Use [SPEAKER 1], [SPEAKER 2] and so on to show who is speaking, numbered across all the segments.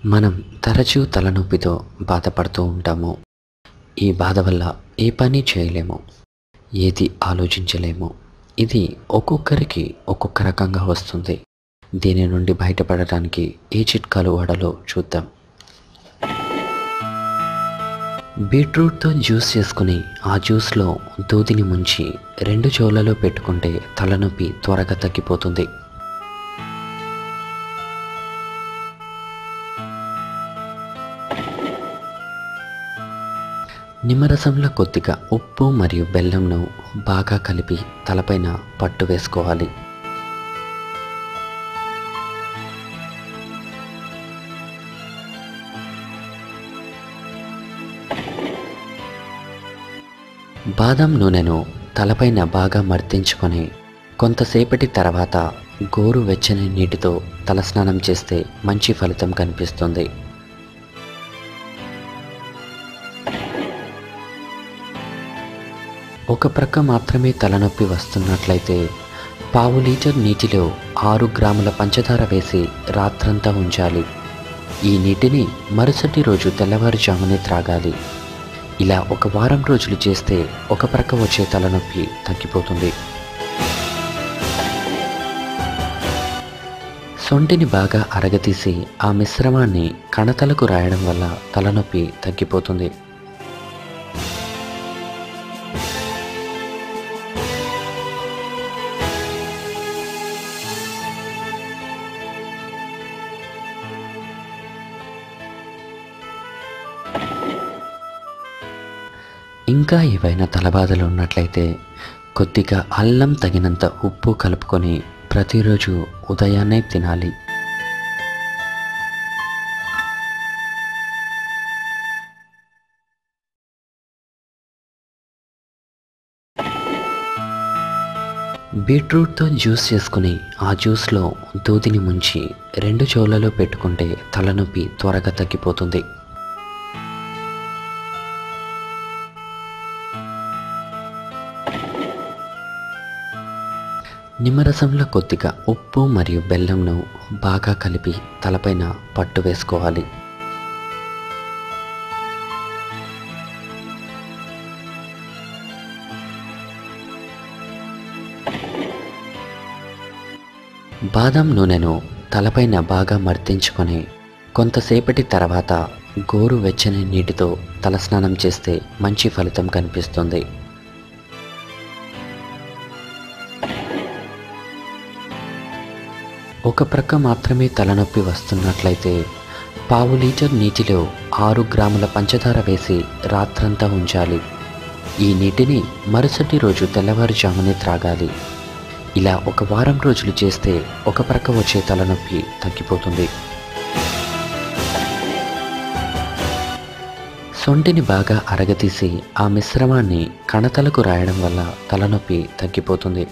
[SPEAKER 1] మనం తరచూ తలనొప్పితో బాధపడుతూ ఉంటాము. ఈ బాధ వల్ల ఏ పని చేయలేము. ఏది ఆలోచించలేము. ఇది ఒక్కొక్కరికి ఒక్కొక్క రకంగా వస్తుంది. దీని నుండి బయటపడటానికి ఏ చిట్కాలు వాడాలో చూద్దాం. బీట్రూట్‌తో జ్యూస్ చేసుకొని ఆ జ్యూస్‌లో దూదిని ముంచి 2 చెవులలో పెట్టుకుంటే తలనొప్పి త్వరగా తగ్గిపోతుంది. నిమ్మరసంలో కొద్దిగా ఉప్పు మరియు బెల్లంను బాగా కలిపి తలపైన పట్టు వేసుకోవాలి. బాదం నూనెను తలపైన బాగా మర్దించుకొని కొంతసేపటి తర్వాత గోరు వెచ్చని నీటితో తలస్నానం చేస్తే మంచి ఫలితం కనిపిస్తుంది. ఒక ప్రక్క మాత్రమే తలనొప్పి వస్తున్నట్లయితే పావు లీటర్ నీటిలో 6 గ్రాముల పంచదార వేసి రాత్రంతా ఉంచాలి. ఈ నీటిని మరుసటి రోజు తెల్లవారుజామునే త్రాగాలి. ఇలా ఒక వారం రోజులు చేస్తే ఒక ప్రక్క వచ్చే తలనొప్పి తగ్గిపోతుంది. సొంటిని బాగా అరగతీసి ఆ మిశ్రమాన్ని కణతలకు రాయడం వల్ల తలనొప్పి తగ్గిపోతుంది. ఇంకా ఏవైనా తలబాధలు ఉన్నట్లయితే కొద్దిగా అల్లం తగినంత ఉప్పు కలుపుకొని ప్రతిరోజు ఉదయాన్నే తినాలి. బీట్రూట్‌తో జ్యూస్ చేసుకుని ఆ జ్యూస్‌లో దూదిని ముంచి 2 చెవులలో పెట్టుకుంటే తలనొప్పి త్వరగా తగ్గిపోతుంది. నిమ్మరసంలో కొద్దిగా ఉప్పు మరియు బెల్లంను బాగా కలిపి తలపైన పట్టు వేసుకోవాలి. బాదం నూనెను తలపైన బాగా మర్దించుకొని కొంతసేపటి తర్వాత గోరు వెచ్చని నీటితో తలస్నానం చేస్తే మంచి ఫలితం కనిపిస్తుంది. ఒక ప్రక్క మాత్రమే తలనొప్పి వస్తున్నట్లయితే పావు లీటర్ నీటిలో 6 గ్రాముల పంచదార వేసి రాత్రంతా ఉంచాలి. ఈ నీటిని మరుసటి రోజు తెల్లవారుజామునే త్రాగాలి. ఇలా ఒక వారం రోజులు చేస్తే ఒక ప్రక్క వచ్చే తలనొప్పి తగ్గిపోతుంది. సొంటిని బాగా అరగతీసి ఆ మిశ్రమాన్ని కణతలకు రాయడం వల్ల తలనొప్పి తగ్గిపోతుంది.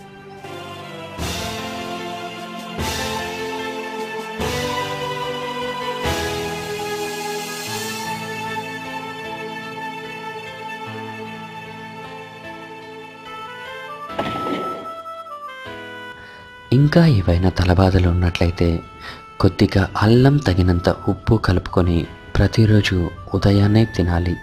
[SPEAKER 1] ఇంకా ఏవైనా తలబాధలు ఉన్నట్లయితే కొద్దిగా అల్లం తగినంత ఉప్పు కలుపుకొని ప్రతిరోజు ఉదయాన్నే తినాలి.